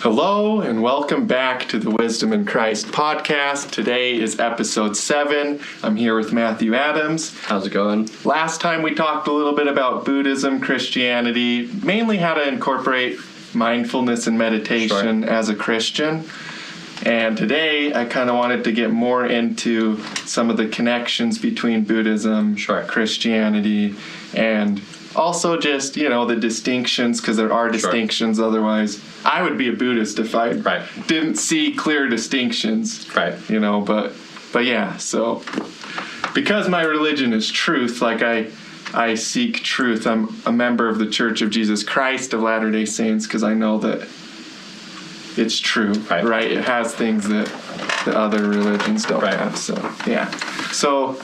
Hello and welcome back to the Wisdom in Christ podcast. Today is episode 7. I'm here with Matthew Adams. How's it going? Last time we talked a little bit about Buddhism, Christianity, mainly how to incorporate mindfulness and meditation as a Christian. And today I kind of wanted to get more into some of the connections between Buddhism, Christianity, and also just, the distinctions, because there are distinctions. Otherwise, I would be a Buddhist if I didn't see clear distinctions. But yeah, so because my religion is truth, like I seek truth. I'm a member of the Church of Jesus Christ of Latter-day Saints because I know that it's true, right? It has things that the other religions don't have. So, yeah. So,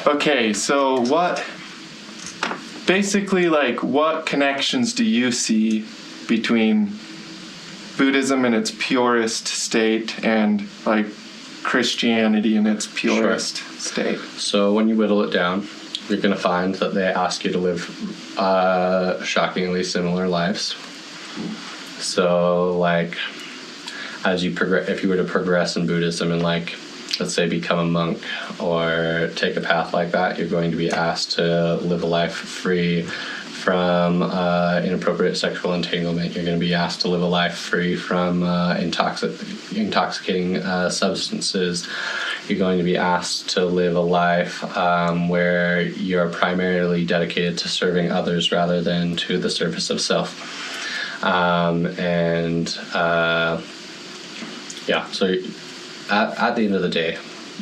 okay, so what connections do you see between Buddhism in its purest state and Christianity in its purest state? So when you whittle it down, you're going to find that they ask you to live shockingly similar lives. So as you progress, if you were to progress in Buddhism and let's say become a monk or take a path like that, you're going to be asked to live a life free from inappropriate sexual entanglement. You're going to be asked to live a life free from intoxicating substances. You're going to be asked to live a life where you're primarily dedicated to serving others rather than to the service of self. So at the end of the day,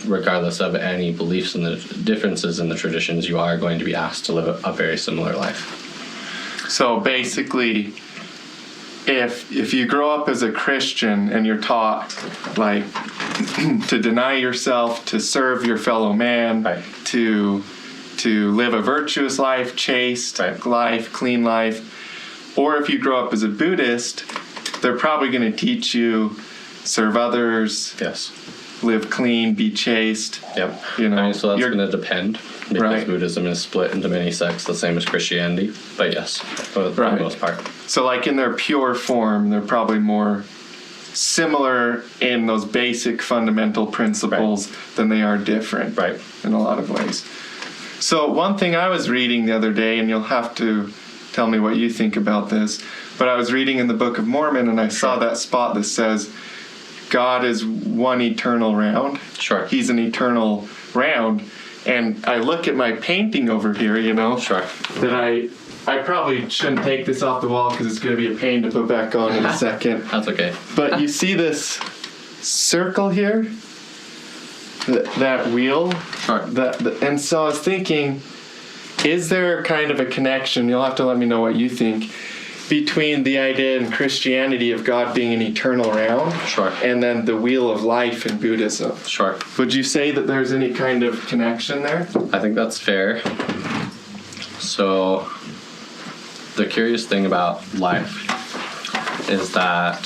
regardless of any beliefs and the differences in the traditions, you are going to be asked to live a very similar life. So basically, if you grow up as a Christian and you're taught to deny yourself, to serve your fellow man, to live a virtuous life, chaste life, clean life, or if you grow up as a Buddhist, they're probably going to teach you serve others, live clean, be chaste. Yep. So that's going to depend because Buddhism is split into many sects, the same as Christianity. But yes, for the most part. So in their pure form, they're probably more similar in those basic fundamental principles than they are different in a lot of ways. So one thing I was reading the other day, and you'll have to tell me what you think about this, but I was reading in the Book of Mormon and I saw that spot that says God is one eternal round. He's an eternal round. And I look at my painting over here, that I probably shouldn't take this off the wall because it's going to be a pain to put back on in a second. That's okay. But you see this circle here? That wheel? And so I was thinking, is there kind of a connection, you'll have to let me know what you think, between the idea in Christianity of God being an eternal round and then the wheel of life in Buddhism? Would you say that there's any kind of connection there? I think that's fair. So the curious thing about life is that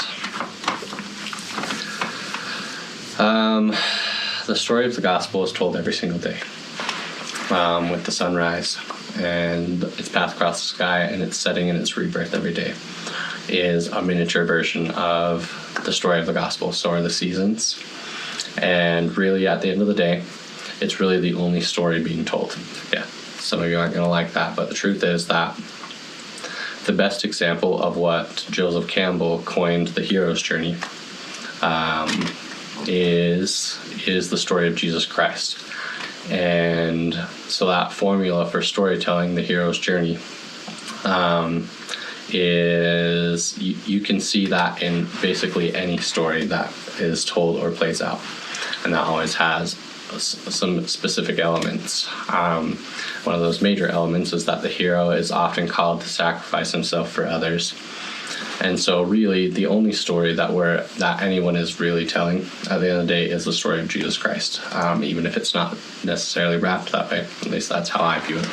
the story of the gospel is told every single day with the sunrise and its path across the sky and its setting and its rebirth every day is a miniature version of the story of the gospel. So are the seasons. And really, at the end of the day, it's really the only story being told. Yeah, some of you aren't going to like that, but the truth is that the best example of what Joseph Campbell coined the hero's journey is the story of Jesus Christ. And so that formula for storytelling, the hero's journey, is you can see that in basically any story that is told or plays out, and that always has some specific elements. One of those major elements is that the hero is often called to sacrifice himself for others. And so really the only story that anyone is really telling at the end of the day is the story of Jesus Christ, even if it's not necessarily wrapped that way. At least that's how I view it.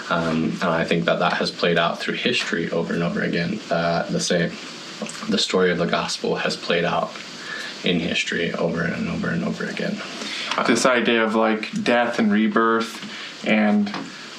And I think that has played out through history over and over again. The story of the gospel has played out in history over and over and over again. This idea of death and rebirth and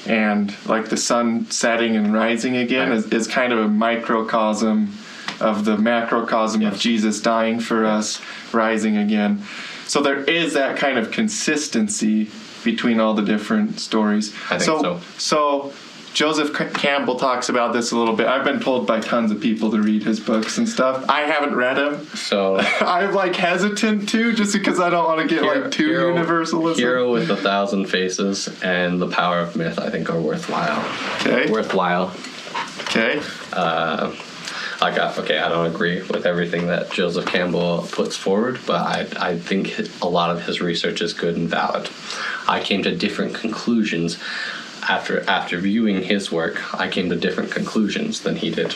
the sun setting and rising again is kind of a microcosm of the macrocosm of Yes. Jesus dying for us, rising again. So there is that kind of consistency between all the different stories. I think so. So Joseph Campbell talks about this a little bit. I've been told by tons of people to read his books and stuff. I haven't read them. So I'm like hesitant to, just because I don't want to get like too universalism. Hero with 1,000 Faces and The Power of Myth, I think, are worthwhile. Okay. Worthwhile. Okay. I don't agree with everything that Joseph Campbell puts forward, but I think a lot of his research is good and valid. I came to different conclusions after viewing his work. I came to different conclusions than he did,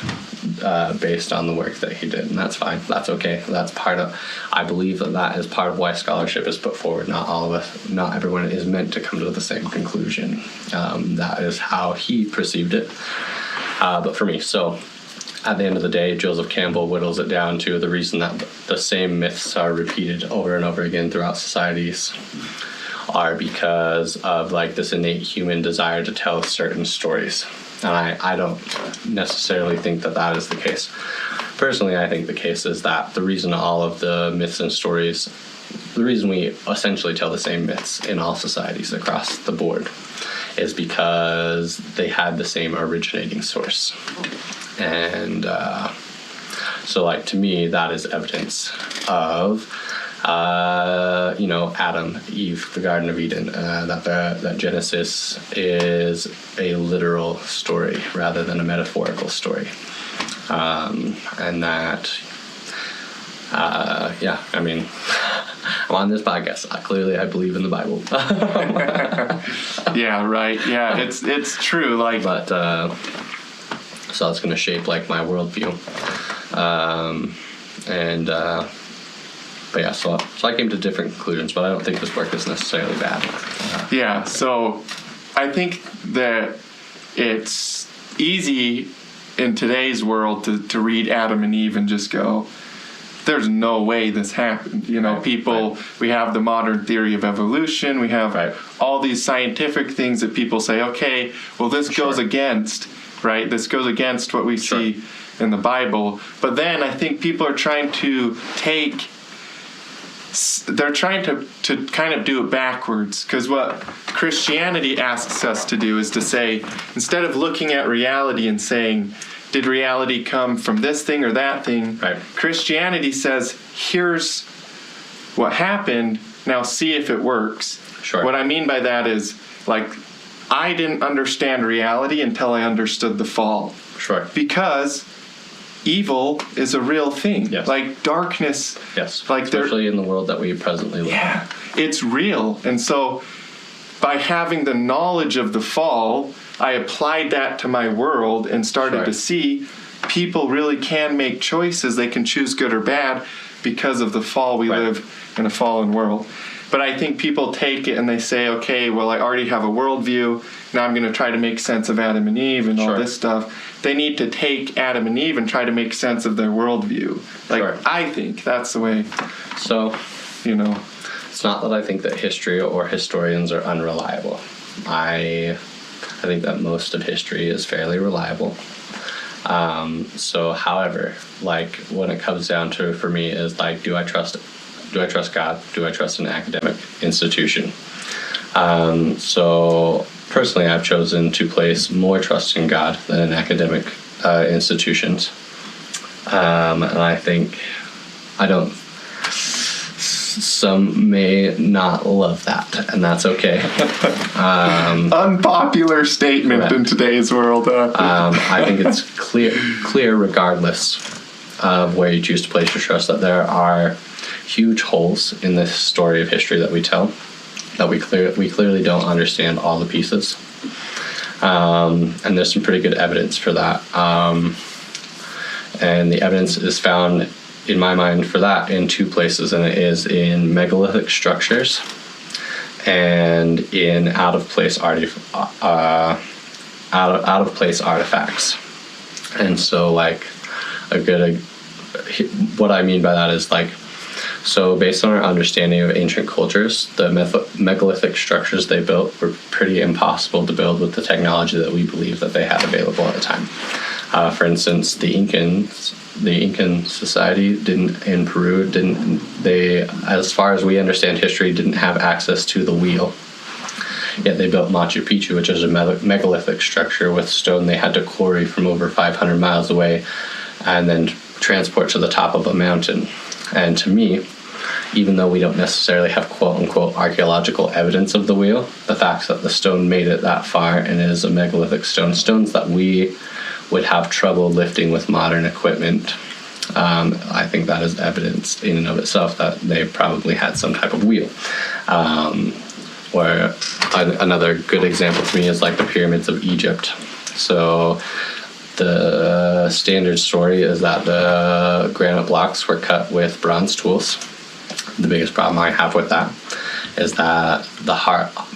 based on the work that he did, and that's fine. That's okay. That's part of. I believe that is part of why scholarship is put forward. Not everyone is meant to come to the same conclusion. That is how he perceived it. But for me, so at the end of the day, Joseph Campbell whittles it down to the reason that the same myths are repeated over and over again throughout societies are because of like this innate human desire to tell certain stories. And I don't necessarily think that is the case. Personally, I think the case is that the reason all of the myths and stories, the reason we essentially tell the same myths in all societies across the board is because they had the same originating source. And so like to me, that is evidence of Adam, Eve, the Garden of Eden, that Genesis is a literal story rather than a metaphorical story. And that, I'm on this podcast. Clearly, I believe in the Bible. Yeah, right. Yeah, it's true. Like, But so it's going to shape like my worldview. But yeah, so I came to different conclusions, but I don't think this work is necessarily bad. yeah. So I think that it's easy in today's world to read Adam and Eve and just go, there's no way this happened. Right, people, we have the modern theory of evolution. We have all these scientific things that people say, okay, well, this goes against, right? This goes against what we see in the Bible. But then I think people are trying to they're trying to kind of do it backwards, because what Christianity asks us to do is to say, instead of looking at reality and saying, did reality come from this thing or that thing? Right. Christianity says, here's what happened, now see if it works. Sure. What I mean by that is, like, I didn't understand reality until I understood the fall. Sure. Because evil is a real thing. Yes. Like darkness. Yes. Like especially in the world that we presently live in. Yeah, it's real. And so by having the knowledge of the fall, I applied that to my world and started to see people really can make choices. They can choose good or bad because of the fall. We live in a fallen world. But I think people take it and they say, okay, well, I already have a worldview. Now I'm going to try to make sense of Adam and Eve and all this stuff. They need to take Adam and Eve and try to make sense of their worldview. Like, I think that's the way. So, it's not that I think that history or historians are unreliable. I think that most of history is fairly reliable. However, like when it comes down to, for me, is like, do I trust God? Do I trust an academic institution? So personally, I've chosen to place more trust in God than in academic institutions. And I think some may not love that, and that's okay. Unpopular statement in today's world. I think it's clear regardless of where you choose to place your trust, that there are huge holes in the story of history that we tell, that we clearly don't understand all the pieces. And there's some pretty good evidence for that. And the evidence is found, in my mind, for that in two places, and it is in megalithic structures and in out of place artifacts. And so, like, what I mean by that is, like, so based on our understanding of ancient cultures, the megalithic structures they built were pretty impossible to build with the technology that we believe that they had available at the time. For instance, the Incan society in Peru they, as far as we understand history, didn't have access to the wheel. Yet they built Machu Picchu, which is a megalithic structure with stone they had to quarry from over 500 miles away and then transport to the top of a mountain. And to me, even though we don't necessarily have quote-unquote archaeological evidence of the wheel, the fact that the stone made it that far and is a megalithic stones that we would have trouble lifting with modern equipment, I think that is evidence in and of itself that they probably had some type of wheel. Or another good example to me is like the pyramids of Egypt. So the standard story is that the granite blocks were cut with bronze tools. The biggest problem I have with that is that the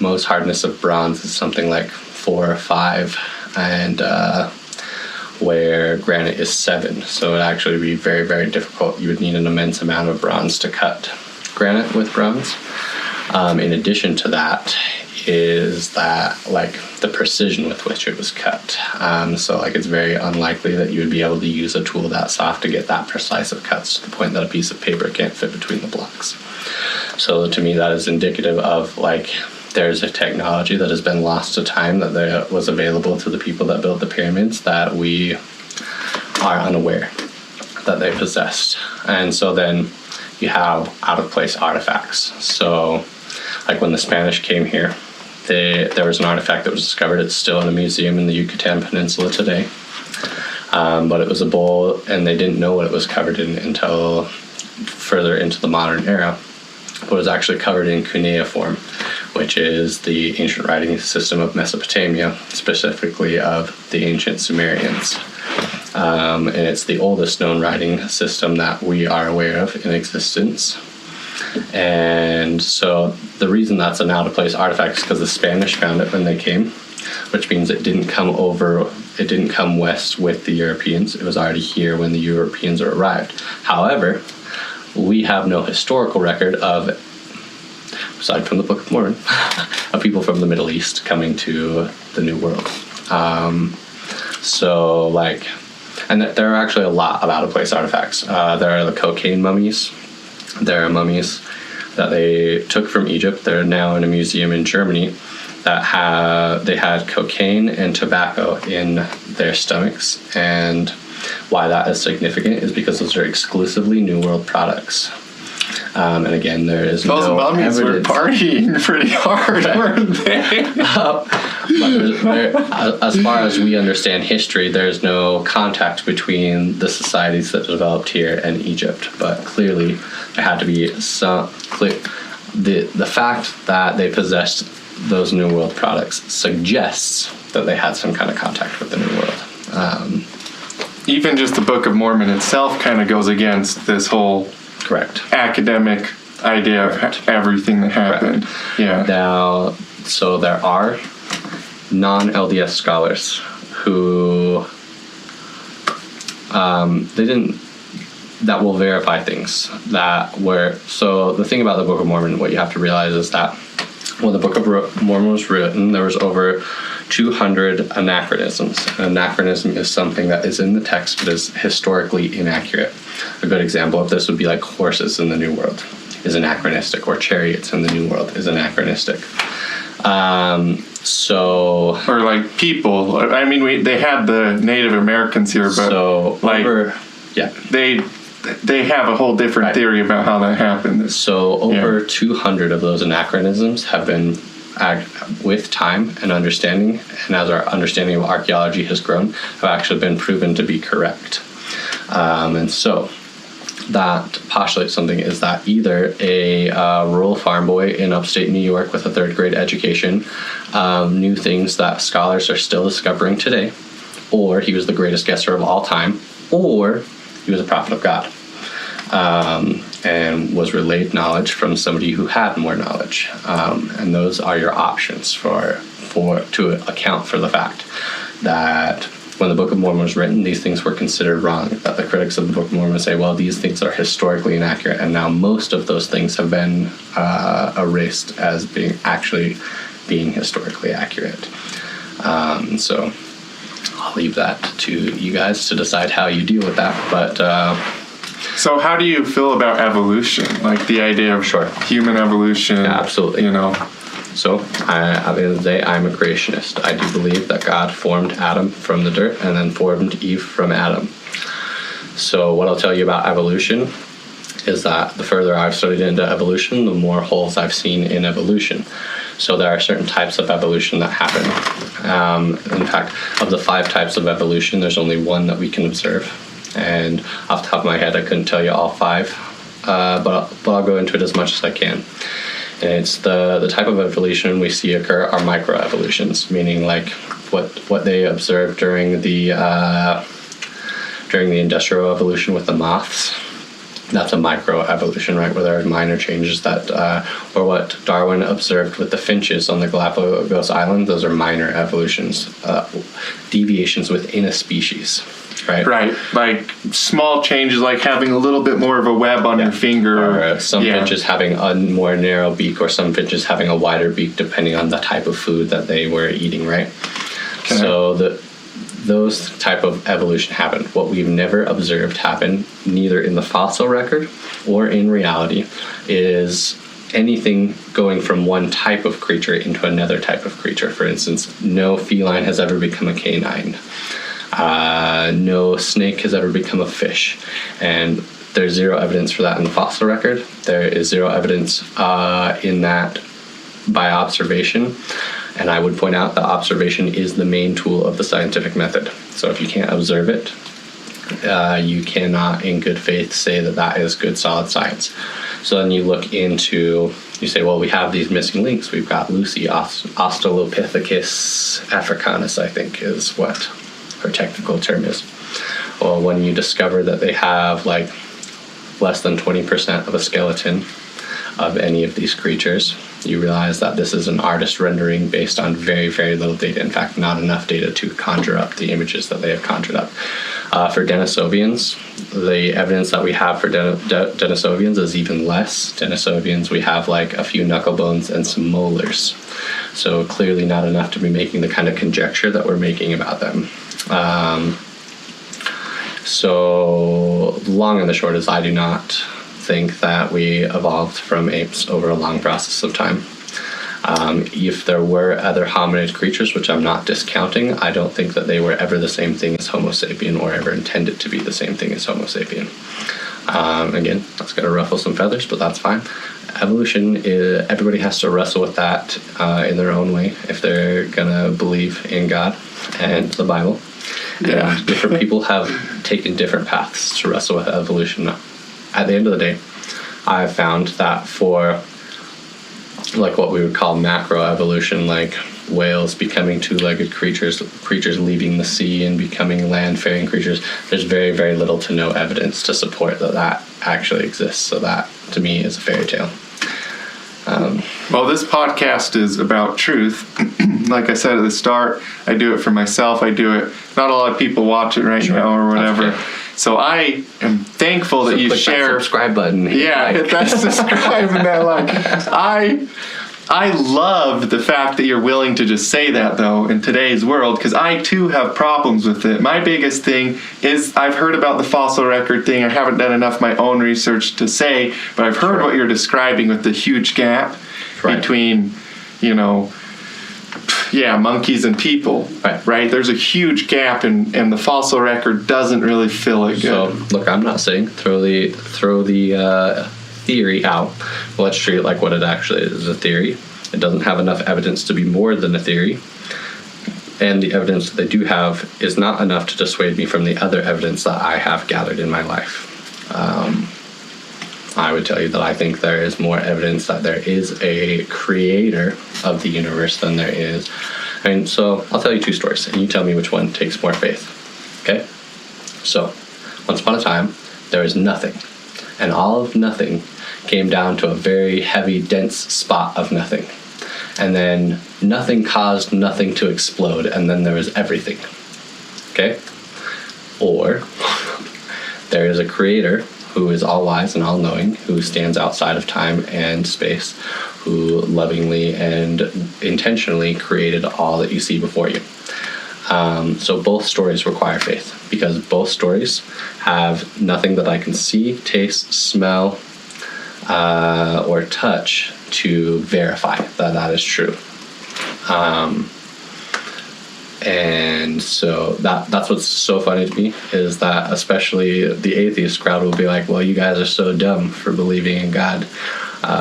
most hardness of bronze is something like 4 or 5, and where granite is 7. So it would actually be very, very difficult. You would need an immense amount of bronze to cut granite with bronze. In addition to that is that like the precision with which it was cut. So like it's very unlikely that you would be able to use a tool that soft to get that precise of cuts to the point that a piece of paper can't fit between the blocks. So to me that is indicative of like there's a technology that has been lost to time that was available to the people that built the pyramids that we are unaware that they possessed. And so then you have out-of-place artifacts. So like when the Spanish came here, there was an artifact that was discovered. It's still in a museum in the Yucatan Peninsula today. But it was a bowl, and they didn't know what it was covered in until further into the modern era. But it was actually covered in cuneiform, which is the ancient writing system of Mesopotamia, specifically of the ancient Sumerians. And it's the oldest known writing system that we are aware of in existence. And so the reason that's an out-of-place artifact is because the Spanish found it when they came, which means it didn't come west with the Europeans. It was already here when the Europeans arrived. However, we have no historical record of, aside from the Book of Mormon, of people from the Middle East coming to the New World. So like, and there are actually a lot of out-of-place artifacts. There are the cocaine mummies. There are mummies that they took from Egypt. They're now in a museum in Germany that they had cocaine and tobacco in their stomachs. And why that is significant is because those are exclusively New World products. And again, there is those no mummies evidence. were partying pretty hard, weren't they? But as far as we understand history, there's no contact between the societies that developed here and Egypt. But clearly, there had to be some the fact that they possessed those New World products suggests that they had some kind of contact with the New World. Even just the Book of Mormon itself kind of goes against this whole Correct. academic idea of everything that happened. Yeah. Now, so there are non-LDS scholars who that will verify things that were. So the thing about the Book of Mormon, what you have to realize is that when the Book of Mormon was written, there was over 200 anachronisms. An anachronism is something that is in the text but is historically inaccurate. A good example of this would be like horses in the New World is anachronistic, or chariots in the New World is anachronistic. Or like people. I mean, they had the Native Americans here, but so like they have a whole different theory about how that happened. So over 200 of those anachronisms have been, with time and understanding, and as our understanding of archaeology has grown, have actually been proven to be correct. And so that postulates something is that either a rural farm boy in upstate New York with a 3rd grade education knew things that scholars are still discovering today, or he was the greatest guesser of all time, or he was a prophet of God, and was relayed knowledge from somebody who had more knowledge. And those are your options to account for the fact that when the Book of Mormon was written, these things were considered wrong. That the critics of the Book of Mormon say, well, these things are historically inaccurate, and now most of those things have been erased as being historically accurate. So I'll leave that to you guys to decide how you deal with that. But So how do you feel about evolution? Like the idea of Sure. human evolution? Yeah, absolutely. You know, so at the end of the day, I'm a creationist. I do believe that God formed Adam from the dirt and then formed Eve from Adam. So what I'll tell you about evolution is that the further I've studied into evolution, the more holes I've seen in evolution. So there are certain types of evolution that happen. In fact, of the 5 types of evolution, there's only one that we can observe. And off the top of my head, I couldn't tell you all 5, but I'll go into it as much as I can. And it's the type of evolution we see occur are microevolutions, meaning like what they observed during the industrial evolution with the moths. That's a microevolution, right, where there are minor changes that, or what Darwin observed with the finches on the Galapagos Island, those are minor evolutions, deviations within a species, right? right? Like small changes, like having a little bit more of a web on your finger. Or some finches having a more narrow beak, or some finches having a wider beak, depending on the type of food that they were eating, right? Okay. So those type of evolution happen. What we've never observed happen, neither in the fossil record or in reality, is anything going from one type of creature into another type of creature. For instance, no feline has ever become a canine. No snake has ever become a fish. And there's zero evidence for that in the fossil record. There is zero evidence in that by observation. And I would point out that observation is the main tool of the scientific method. So if you can't observe it, you cannot in good faith say that that is good solid science. So then you look into, you say, well, we have these missing links. We've got Lucy, Australopithecus africanus, I think is what her technical term is. Well, when you discover that they have like less than 20% of a skeleton of any of these creatures, you realize that this is an artist rendering based on very, very little data. In fact, not enough data to conjure up the images that they have conjured up. For Denisovians, the evidence that we have for Denisovians is even less. Denisovians, we have like a few knuckle bones and some molars. So clearly not enough to be making the kind of conjecture that we're making about them. So long and the short is I do not think that we evolved from apes over a long process of time. If there were other hominid creatures, which I'm not discounting, I don't think that they were ever the same thing as Homo sapien or ever intended to be the same thing as Homo sapien. Again, that's going to ruffle some feathers, but that's fine. Evolution, everybody has to wrestle with that in their own way if they're going to believe in God and the Bible. Yeah. And different people have taken different paths to wrestle with evolution. At the end of the day, I've found that for like what we would call macroevolution, like whales becoming two-legged creatures leaving the sea and becoming land-faring creatures, there's very, very little to no evidence to support that actually exists. So that, to me, is a fairy tale. Well, this podcast is about truth. Like I said at the start, I do it for myself. I do it. Not a lot of people watch it right now or whatever. Okay. So I am thankful that you click share. that subscribe button. Yeah, hit that subscribe and that like. I love the fact that you're willing to just say that though in today's world, because I too have problems with it. My biggest thing is I've heard about the fossil record thing. I haven't done enough my own research to say, but I've heard what you're describing with the huge gap between, monkeys and people. Right? There's a huge gap, and the fossil record doesn't really fill it good. So look, I'm not saying throw the theory out. Well, let's treat it like what it actually is, a theory. It doesn't have enough evidence to be more than a theory. And the evidence that they do have is not enough to dissuade me from the other evidence that I have gathered in my life. I would tell you that I think there is more evidence that there is a creator of the universe than there is. And so I'll tell you 2 stories, and you tell me which one takes more faith. Okay? So, once upon a time, there was nothing. And all of nothing came down to a very heavy, dense spot of nothing. And then nothing caused nothing to explode, and then there was everything. Okay? Or there is a creator who is all-wise and all-knowing, who stands outside of time and space, who lovingly and intentionally created all that you see before you. So both stories require faith because both stories have nothing that I can see, taste, smell, or touch to verify that that is true. And so that's what's so funny to me is that especially the atheist crowd will be like, well, you guys are so dumb for believing in God.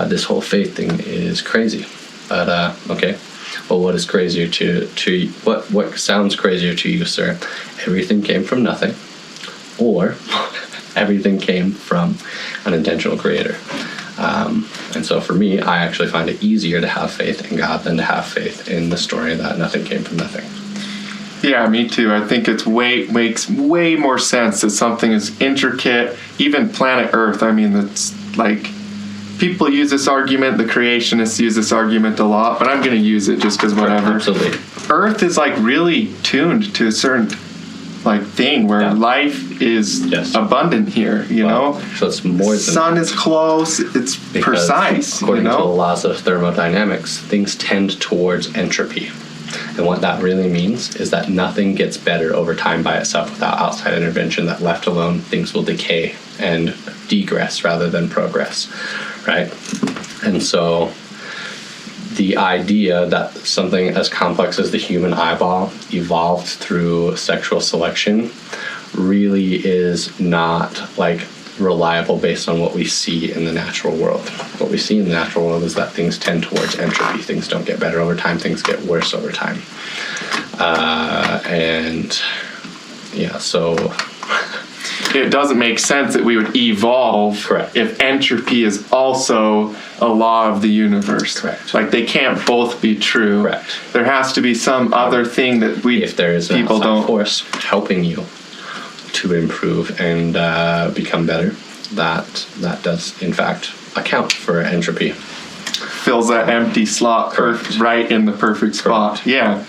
This whole faith thing is crazy. But okay, well, what is crazier to what sounds crazier to you, sir? Everything came from nothing, or everything came from an intentional creator. And so for me, I actually find it easier to have faith in God than to have faith in the story that nothing came from nothing. Yeah, me too. I think makes way more sense that something is intricate, even planet Earth. I mean, it's like people use this argument, the creationists use this argument a lot, but I'm going to use it just because whatever. Absolutely. Earth is like really tuned to a certain like thing where life is abundant here, you know? So it's more than sun is close, it's precise, according you know? to the laws of thermodynamics, things tend towards entropy. And what that really means is that nothing gets better over time by itself without outside intervention, that left alone, things will decay and degress rather than progress, right? And so the idea that something as complex as the human eyeball evolved through sexual selection really is not like reliable based on what we see in the natural world. What we see in the natural world is that things tend towards entropy. Things don't get better over time. Things get worse over time. And yeah, so it doesn't make sense that we would evolve Correct. if entropy is also a law of the universe. Correct. Like they can't both be true. Correct. There has to be some other thing that if there is an people outside don't force helping you to improve and become better, that does in fact account for entropy. fills that empty slot right in the perfect spot. Correct. Yeah.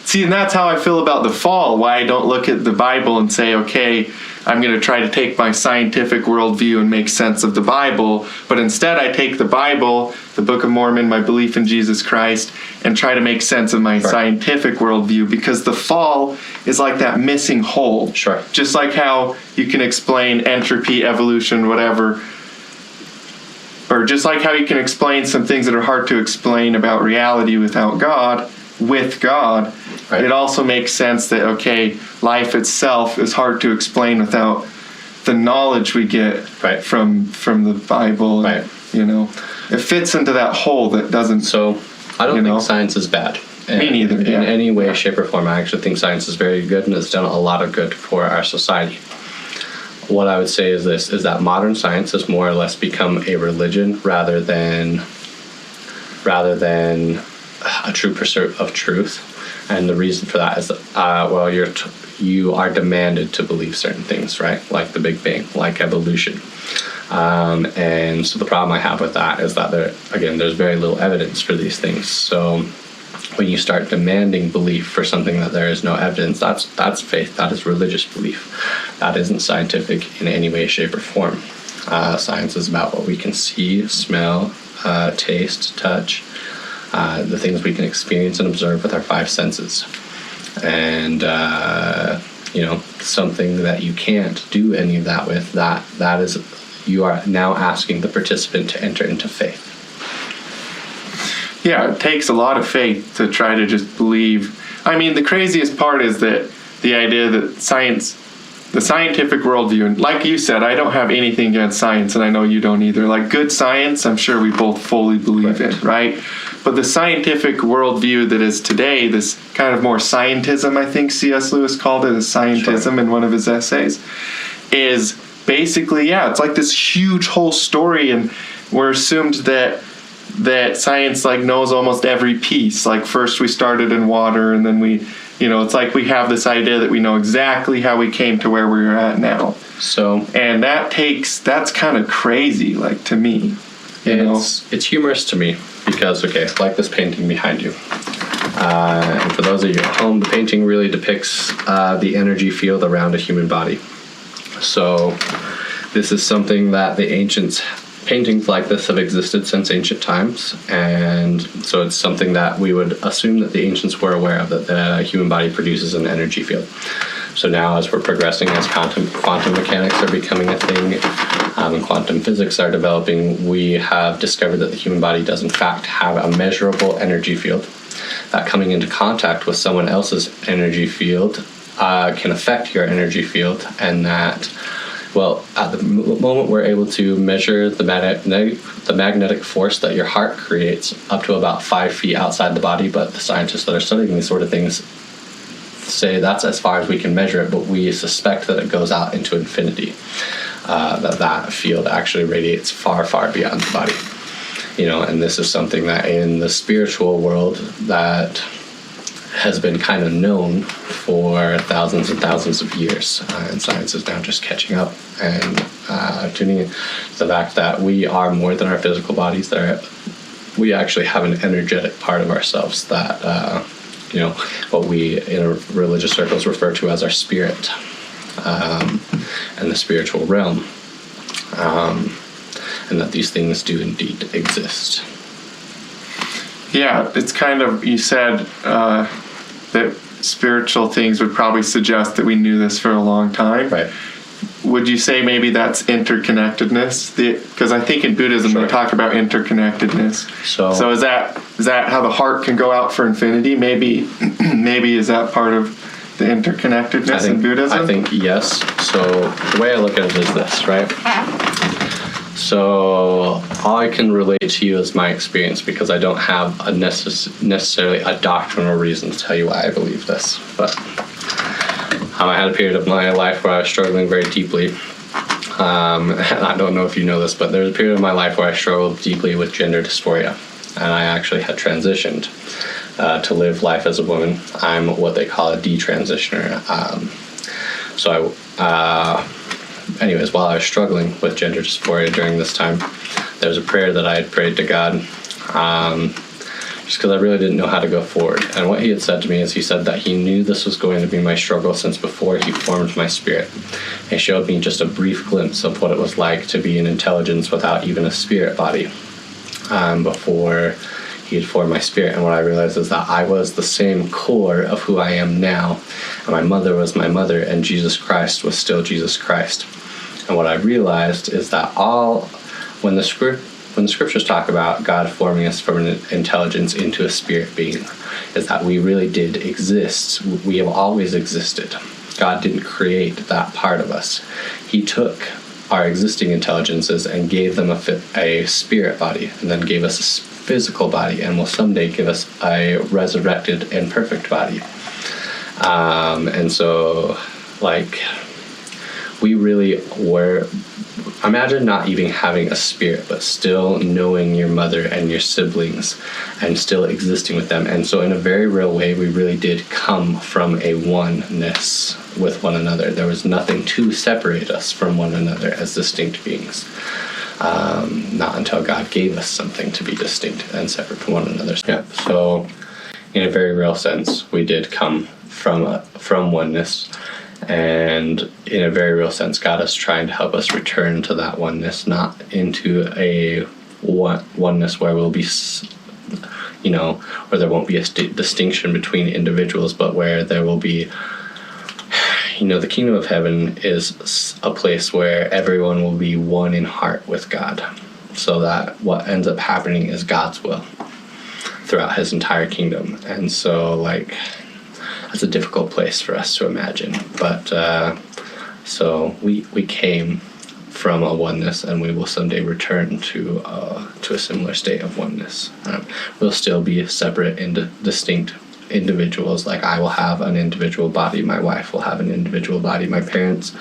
See, and that's how I feel about the fall, why I don't look at the Bible and say, okay, I'm going to try to take my scientific worldview and make sense of the Bible, but instead I take the Bible, the Book of Mormon, my belief in Jesus Christ, and try to make sense of my scientific worldview, because the fall is like that missing hole. Sure. Just like how you can explain entropy, evolution, whatever, or just like how you can explain some things that are hard to explain about reality without God, with God, right. It also makes sense that, okay, life itself is hard to explain without the knowledge we get from the Bible. Right. You know, it fits into that hole that doesn't. So I don't think science is bad. Me neither. In any way, shape, or form. I actually think science is very good and has done a lot of good for our society. What I would say is this, is that modern science has more or less become a religion rather than a true pursuit of truth. And the reason for that is that, you are demanded to believe certain things, right? Like the Big Bang, like evolution. And so the problem I have with that is that there's very little evidence for these things. So when you start demanding belief for something that there is no evidence, that's faith. That is religious belief. That isn't scientific in any way, shape, or form. Science is about what we can see, smell, taste, touch, the things we can experience and observe with our five senses. And something that you can't do any of that with, that is, you are now asking the participant to enter into faith. Yeah, it takes a lot of faith to try to just believe. I mean, the craziest part is that the idea that science, the scientific worldview, and like you said, I don't have anything against science, and I know you don't either. Like good science, I'm sure we both fully believe in, right? But the scientific worldview that is today, this kind of more scientism, I think C.S. Lewis called it, a scientism in one of his essays, is basically, it's like this huge whole story, and we're assumed that science like knows almost every piece. Like first we started in water, and then we, it's like we have this idea that we know exactly how we came to where we're at now. So, and that's kind of crazy, like to me. It's humorous to me because, like this painting behind you. And for those of you at home, the painting really depicts the energy field around a human body. So this is something that the ancients paintings like this have existed since ancient times, and so it's something that we would assume that the ancients were aware of, that the human body produces an energy field. So now, as we're progressing, as quantum mechanics are becoming a thing, and quantum physics are developing, we have discovered that the human body does in fact have a measurable energy field, that coming into contact with someone else's energy field can affect your energy field, and that, well, at the moment we're able to measure the magnetic force that your heart creates up to about 5 feet outside the body, but the scientists that are studying these sort of things say that's as far as we can measure it, but we suspect that it goes out into infinity, that field actually radiates far, far beyond the body. And this is something that in the spiritual world that has been kind of known for thousands and thousands of years, and science is now just catching up and tuning in to the fact that we are more than our physical bodies. We actually have an energetic part of ourselves that what we in religious circles refer to as our spirit, and the spiritual realm, and that these things do indeed exist. Yeah, it's kind of, you said that spiritual things would probably suggest that we knew this for a long time. Right. Would you say maybe that's interconnectedness? Because I think in Buddhism Sure. they talk about interconnectedness. So is that how the heart can go out for infinity? Maybe is that part of the interconnectedness in Buddhism? I think yes. So the way I look at it is this, right? So all I can relate to you is my experience, because I don't have necessarily a doctrinal reason to tell you why I believe this. But I had a period of my life where I was struggling very deeply. And I don't know if you know this, but there was a period of my life where I struggled deeply with gender dysphoria. And I actually had transitioned to live life as a woman. I'm what they call a detransitioner. Anyways, while I was struggling with gender dysphoria during this time, there was a prayer that I had prayed to God, just because I really didn't know how to go forward. And what he had said to me is, he said that he knew this was going to be my struggle since before he formed my spirit. He showed me just a brief glimpse of what it was like to be an intelligence without even a spirit body, before he had formed my spirit. And what I realized is that I was the same core of who I am now, and my mother was my mother, and Jesus Christ was still Jesus Christ. And what I realized is that when the scriptures talk about God forming us from an intelligence into a spirit being, is that we really did exist. We have always existed. God didn't create that part of us. He took our existing intelligences and gave them a spirit body, and then gave us a physical body, and will someday give us a resurrected and perfect body. And so, we really were. Imagine not even having a spirit, but still knowing your mother and your siblings, and still existing with them. And so in a very real way, we really did come from a oneness with one another. There was nothing to separate us from one another as distinct beings. Not until God gave us something to be distinct and separate from one another. Yeah. So in a very real sense, we did come from oneness. And in a very real sense, God is trying to help us return to that oneness, not into a oneness where we'll be, where there won't be a distinction between individuals, but where there will be, the kingdom of heaven is a place where everyone will be one in heart with God, so that what ends up happening is God's will throughout his entire kingdom. And so, that's a difficult place for us to imagine, but so we came from a oneness, and we will someday return to a similar state of oneness. We'll still be separate and distinct individuals. Like, I will have an individual body, my wife will have an individual body, my parents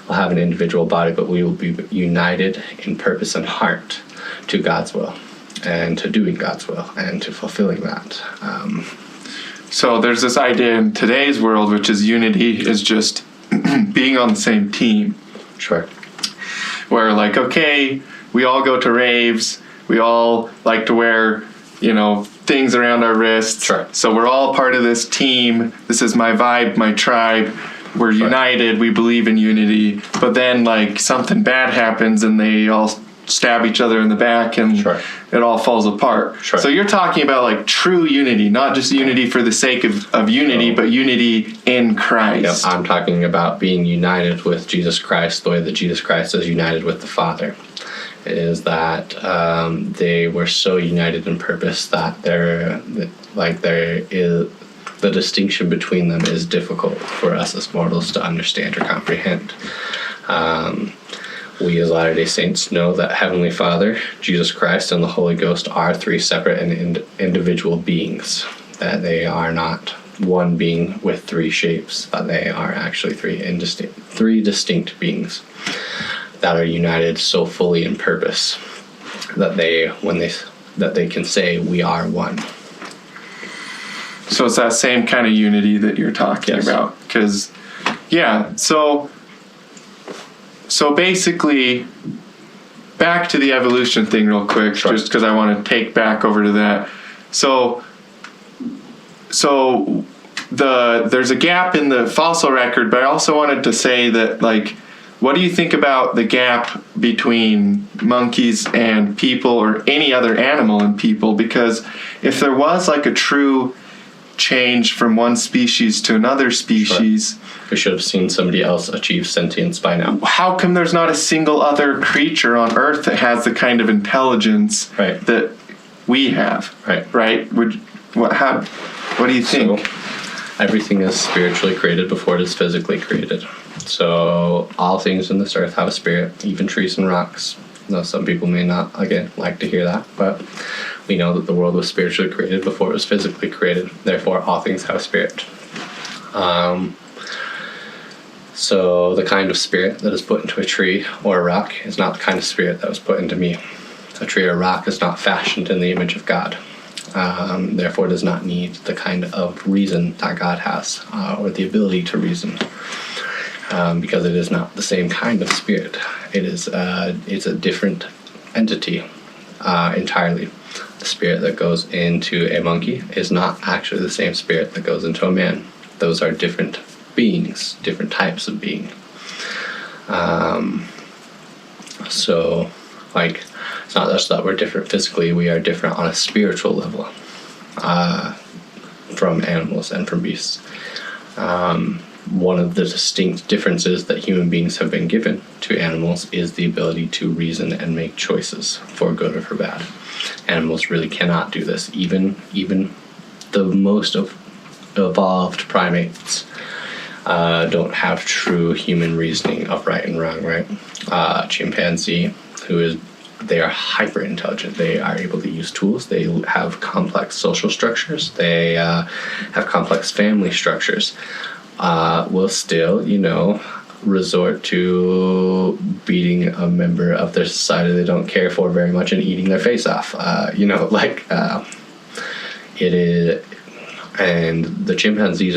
will have an individual body, but we will be united in purpose and heart to God's will, and to doing God's will, and to fulfilling that. So there's this idea in today's world, which is unity is just being on the same team. Sure. Where okay, we all go to raves, we all like to wear, things around our wrists. Sure. So we're all part of this team. This is my vibe, my tribe. We're united, we believe in unity. But then something bad happens and they all stab each other in the back and Sure. it all falls apart. Sure. So you're talking about like true unity, not just unity for the sake of unity, No. but unity in Yep, Christ. I'm talking about being united with Jesus Christ the way that Jesus Christ is united with the Father. Is that they were so united in purpose that there is the distinction between them is difficult for us as mortals to understand or comprehend. We as Latter-day Saints know that Heavenly Father, Jesus Christ, and the Holy Ghost are three separate and individual beings. That they are not one being with three shapes. That they are actually three distinct beings that are united so fully in purpose that they can say we are one. So it's that same kind of unity that you're talking Yes. about. Because, yeah, so basically, back to the evolution thing real quick, Sure. just because I want to take back over to that. So there's a gap in the fossil record, but I also wanted to say that, like, what do you think about the gap between monkeys and people or any other animal and people? Because if there was like a true change from one species to another species, We should have seen somebody else achieve sentience by now. how come there's not a single other creature on Earth that has the kind of intelligence Right. that we have? Right. Right? What do you think? So, everything is spiritually created before it is physically created. So all things in this earth have a spirit, even trees and rocks. Now, some people may not, again, like to hear that, but we know that the world was spiritually created before it was physically created. Therefore, all things have a spirit. So the kind of spirit that is put into a tree or a rock is not the kind of spirit that was put into me. A tree or a rock is not fashioned in the image of God. Therefore, does not need the kind of reason that God has, or the ability to reason, because it is not the same kind of spirit. It's a different entity entirely. The spirit that goes into a monkey is not actually the same spirit that goes into a man. Those are different beings, different types of being. So, like, it's not just that we're different physically, we are different on a spiritual level from animals and from beasts. One of the distinct differences that human beings have been given to animals is the ability to reason and make choices for good or for bad. Animals really cannot do this. Even the most evolved primates don't have true human reasoning of right and wrong, right? Chimpanzee, they are hyper intelligent. They are able to use tools. They have complex social structures. They have complex family structures. Will still, resort to beating a member of their society they don't care for very much and eating their face off. It is, and the chimpanzees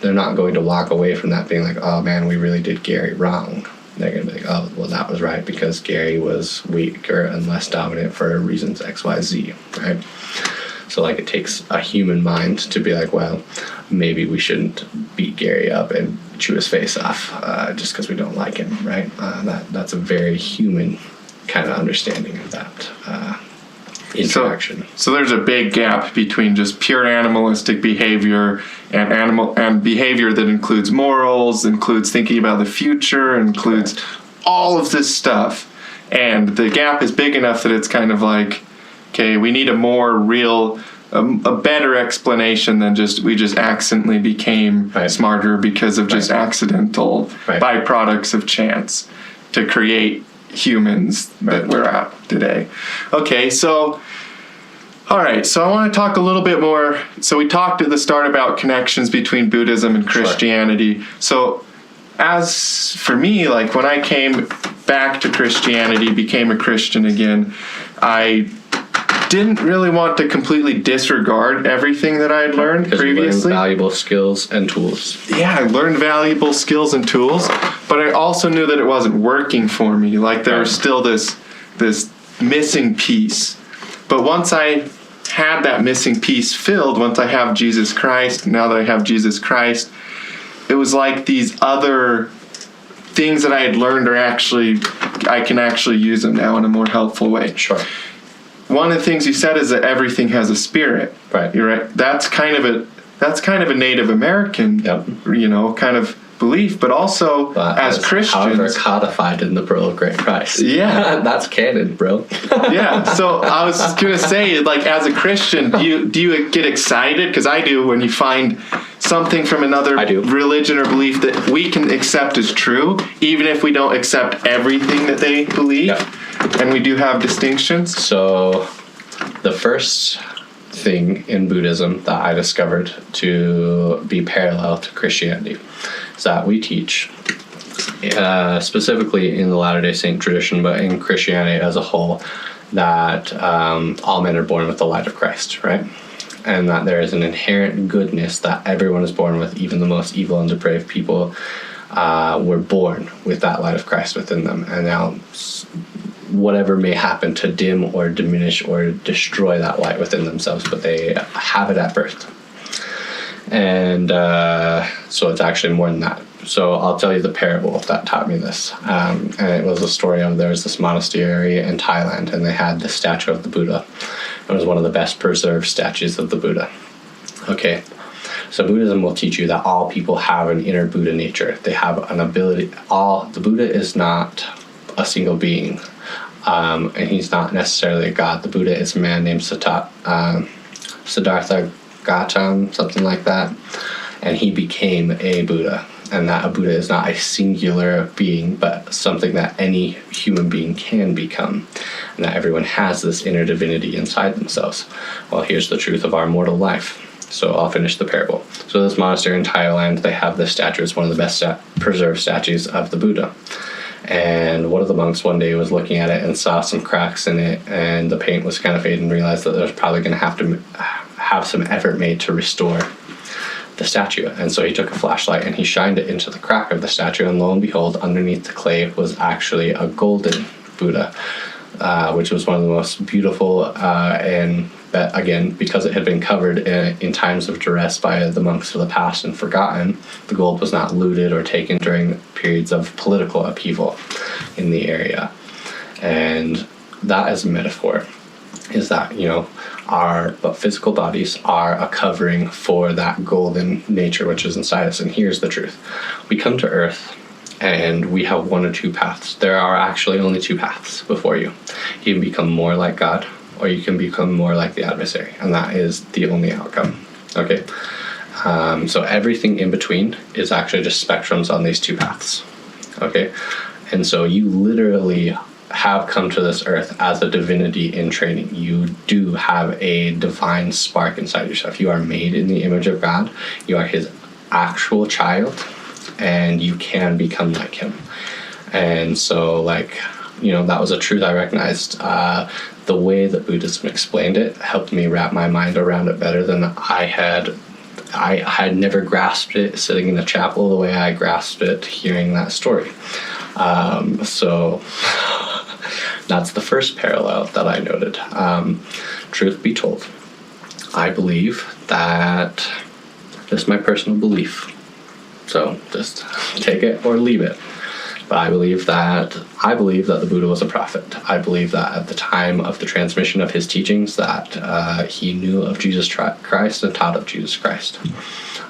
they're not going to walk away from that being like, oh man, we really did Gary wrong. They're going to be like, oh, well, that was right because Gary was weaker and less dominant for reasons X, Y, Z, right? So, like, it takes a human mind to be like, well, maybe we shouldn't beat Gary up and chew his face off just because we don't like him, right? That's a very human kind of understanding of that interaction. So there's a big gap between just pure animalistic behavior and behavior that includes morals, includes thinking about the future, includes all of this stuff. And the gap is big enough that it's kind of like, okay, we need a more real, a better explanation than we just accidentally became smarter because of just accidental byproducts of chance to create humans that we're at today. Okay, so all right, so I want to talk a little bit more. So we talked at the start about connections between Buddhism and Christianity. So as for me, like when I came back to Christianity, became a Christian again, I didn't really want to completely disregard everything that I had learned previously. You learned valuable skills and tools. Yeah, I learned valuable skills and tools, but I also knew that it wasn't working for me. Like there was still this missing piece. But once I had that missing piece filled, once I have Jesus Christ, now that I have Jesus Christ, it was like these other things that I had learned are actually I can actually use them now in a more helpful way. Sure. One of the things you said is that everything has a spirit. Right. You're right. That's kind of a Native American, kind of belief, but also as Christians, however, codified in the Pearl of Great Price. Yeah, that's canon, bro. Yeah. So I was gonna say, like, as a Christian, do you get excited? Because I do when you find something from another religion or belief that we can accept as true, even if we don't accept everything that they believe, and we do have distinctions. So the first thing in Buddhism that I discovered to be parallel to Christianity is that we teach, specifically in the Latter-day Saint tradition, but in Christianity as a whole, that all men are born with the light of Christ, right? And that there is an inherent goodness that everyone is born with, even the most evil and depraved people were born with that light of Christ within them. And now whatever may happen to dim or diminish or destroy that light within themselves, but they have it at birth. And so it's actually more than that. So I'll tell you the parable that taught me this. And it was a story of, there was this monastery in Thailand, and they had the statue of the Buddha. It was one of the best preserved statues of the Buddha. Okay, so Buddhism will teach you that all people have an inner Buddha nature. They have an ability. The Buddha is not a single being. And he's not necessarily a god. The Buddha is a man named Siddhartha Gautama, something like that. And he became a Buddha. And that a Buddha is not a singular being, but something that any human being can become. And that everyone has this inner divinity inside themselves. Well, here's the truth of our mortal life. So I'll finish the parable. So this monastery in Thailand, they have this statue. It's one of the best preserved statues of the Buddha. And one of the monks one day was looking at it and saw some cracks in it, and the paint was kind of fading, and realized that there was probably going to have some effort made to restore the statue. And so he took a flashlight and he shined it into the crack of the statue, and lo and behold, underneath the clay was actually a golden Buddha, which was one of the most beautiful, and again, because it had been covered in times of duress by the monks of the past and forgotten, the gold was not looted or taken during periods of political upheaval in the area. And that as a metaphor is that, our physical bodies are a covering for that golden nature which is inside us. And here's the truth. We come to Earth and we have one or two paths. There are actually only two paths before you. You can become more like God, or you can become more like the adversary, and that is the only outcome. Okay, so everything in between is actually just spectrums on these two paths. Okay, and so you literally have come to this earth as a divinity in training. You do have a divine spark inside yourself. You are made in the image of God. You are his actual child, and you can become like him. And so, that was a truth I recognized. The way that Buddhism explained it helped me wrap my mind around it better than I had. I had never grasped it sitting in a chapel the way I grasped it hearing that story. So that's the first parallel that I noted. Truth be told, I believe that, this is my personal belief, so just take it or leave it. But I believe that the Buddha was a prophet. I believe that at the time of the transmission of his teachings that he knew of Jesus Christ and taught of Jesus Christ.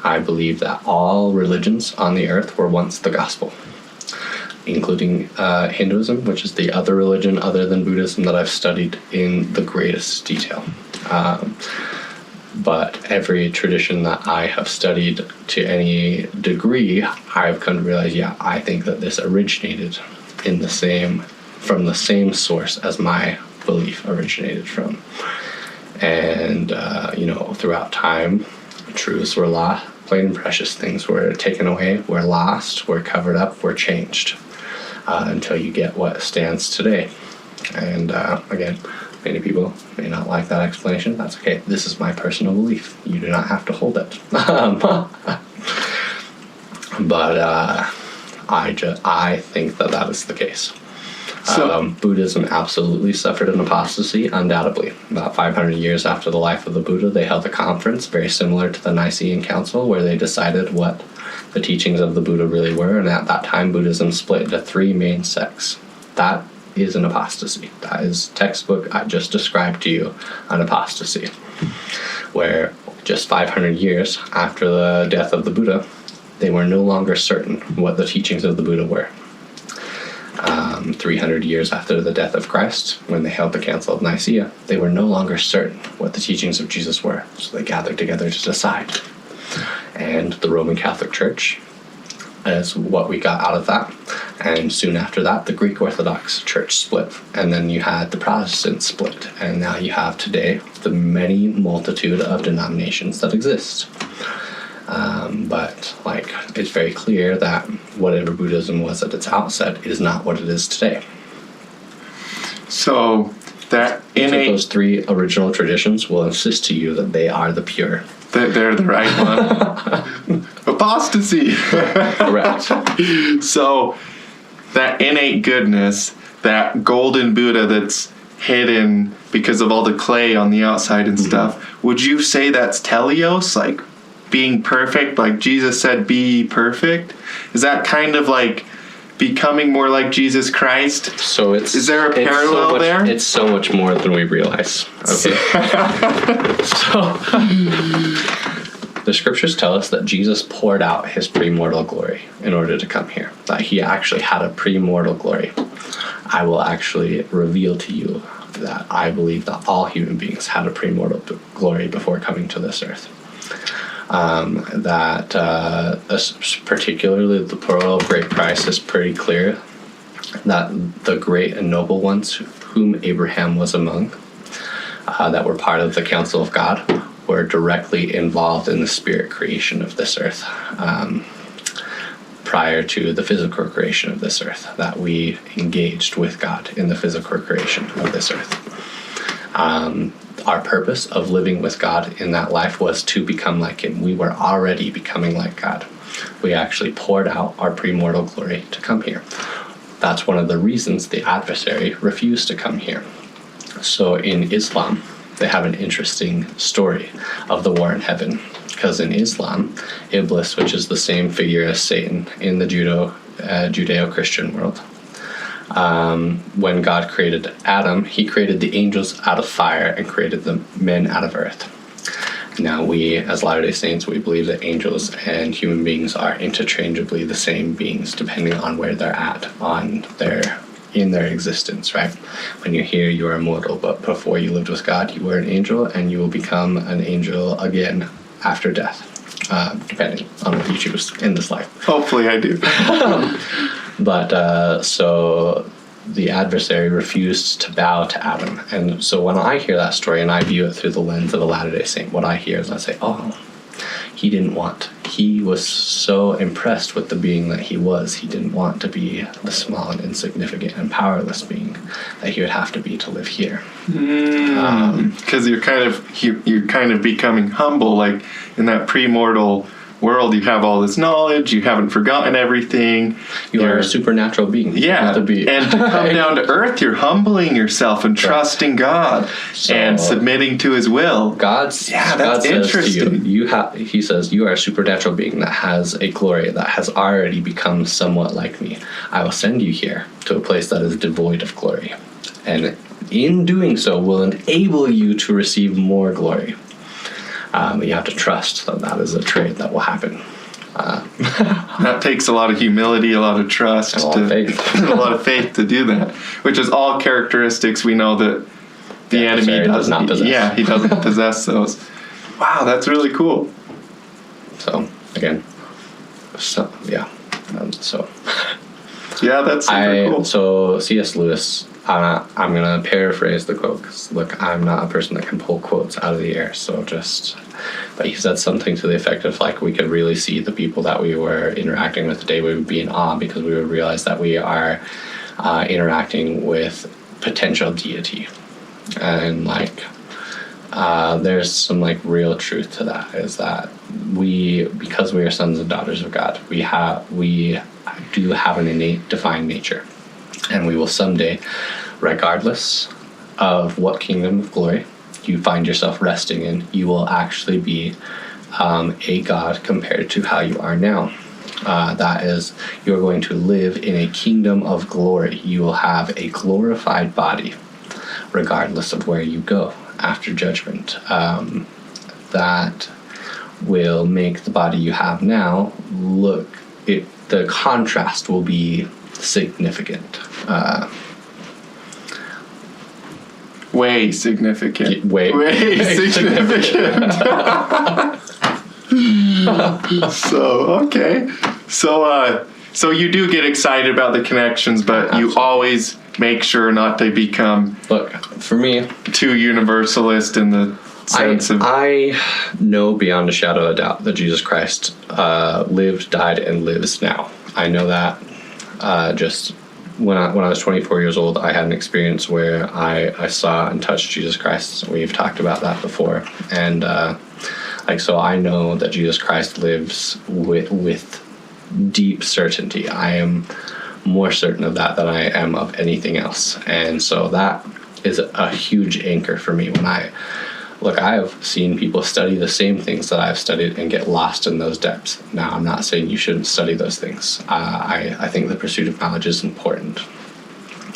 I believe that all religions on the earth were once the gospel, including Hinduism, which is the other religion other than Buddhism that I've studied in the greatest detail. But every tradition that I have studied to any degree, I've come to realize, I think that this originated from the same source as my belief originated from. And, throughout time, truths were lost, plain and precious things were taken away, were lost, were covered up, were changed, until you get what stands today. And, again, many people may not like that explanation. That's okay. This is my personal belief. You do not have to hold it. But I think that is the case. So, Buddhism absolutely suffered an apostasy, undoubtedly. About 500 years after the life of the Buddha, they held a conference very similar to the Nicene Council, where they decided what the teachings of the Buddha really were. And at that time, Buddhism split into three main sects. that is an apostasy. That is textbook. I just described to you an apostasy, where just 500 years after the death of the Buddha, they were no longer certain what the teachings of the Buddha were. 300 years after the death of Christ, when they held the Council of Nicaea, they were no longer certain what the teachings of Jesus were, so they gathered together to decide. And the Roman Catholic Church is what we got out of that. And soon after that, the Greek Orthodox Church split. And then you had the Protestant split. And now you have today the many multitude of denominations that exist. But it's very clear that whatever Buddhism was at its outset is not what it is today. So that innate, those three original traditions will insist to you that they are the pure. they're the right one. Apostasy. Correct. So that innate goodness, that golden Buddha that's hidden because of all the clay on the outside and stuff, would you say that's teleos, like being perfect, like Jesus said, be perfect? Is that kind of like becoming more like Jesus Christ? So is there a parallel there? It's so much more than we realize. Okay. So the scriptures tell us that Jesus poured out his premortal glory in order to come here. That he actually had a premortal glory. I will actually reveal to you that I believe that all human beings had a premortal glory before coming to this earth. Particularly the pearl of great price is pretty clear that the great and noble ones whom Abraham was among, that were part of the council of God, were directly involved in the spirit creation of this earth, prior to the physical creation of this earth, that we engaged with God in the physical creation of this earth. Our purpose of living with God in that life was to become like him. We were already becoming like God. We actually poured out our premortal glory to come here. That's one of the reasons the adversary refused to come here. So in Islam, they have an interesting story of the war in heaven. Because in Islam, Iblis, which is the same figure as Satan in the Judeo-Christian world, when God created Adam, he created the angels out of fire and created the men out of earth. Now we, as Latter-day Saints, we believe that angels and human beings are interchangeably the same beings, depending on where they're at in their existence, right? When you're here, you are immortal, but before you lived with God, you were an angel, and you will become an angel again after death, depending on what you choose in this life. Hopefully I do. But so the adversary refused to bow to Adam. And so when I hear that story and I view it through the lens of a Latter-day Saint, what I hear is I say, oh, he was so impressed with the being that he was. He didn't want to be the small and insignificant and powerless being that he would have to be to live here. Because you're kind of becoming humble, like in that premortal world. You have all this knowledge. You haven't forgotten everything. You're a supernatural being. Yeah, and to come down to earth, you're humbling yourself and trusting God and submitting to His will. God that's interesting. He says, you are a supernatural being that has a glory that has already become somewhat like me. I will send you here to a place that is devoid of glory, and in doing so, will enable you to receive more glory. You have to trust that is a trait that will happen. That takes a lot of humility, a lot of trust, a lot of faith to do that, which is all characteristics we know that the enemy does not possess. Yeah, he doesn't possess those. Wow, that's really cool. So, again, yeah, yeah, that's super cool. So C.S. Lewis, I'm going to paraphrase the quote, because look, I'm not a person that can pull quotes out of the air, but he said something to the effect of, like, we could really see the people that we were interacting with today. We would be in awe because we would realize that we are interacting with potential deity. And, there's some, real truth to that, is that because we are sons and daughters of God, we do have an innate divine nature. And we will someday, regardless of what kingdom of glory you find yourself resting in, you will actually be a God compared to how you are now. That is, you're going to live in a kingdom of glory. You will have a glorified body, regardless of where you go after judgment. That will make the body you have now the contrast will be significant. Way significant. Way significant. So, okay. So you do get excited about the connections, but Absolutely. you always make sure not to become Look, for me, too universalist in the sense of... I know beyond a shadow of a doubt that Jesus Christ lived, died, and lives now. I know that just when I was 24 years old, I had an experience where I saw and touched Jesus Christ. We've talked about that before. And so I know that Jesus Christ lives with deep certainty. I am more certain of that than I am of anything else. And so that is a huge anchor for me when I have seen people study the same things that I've studied and get lost in those depths. Now, I'm not saying you shouldn't study those things. I think the pursuit of knowledge is important.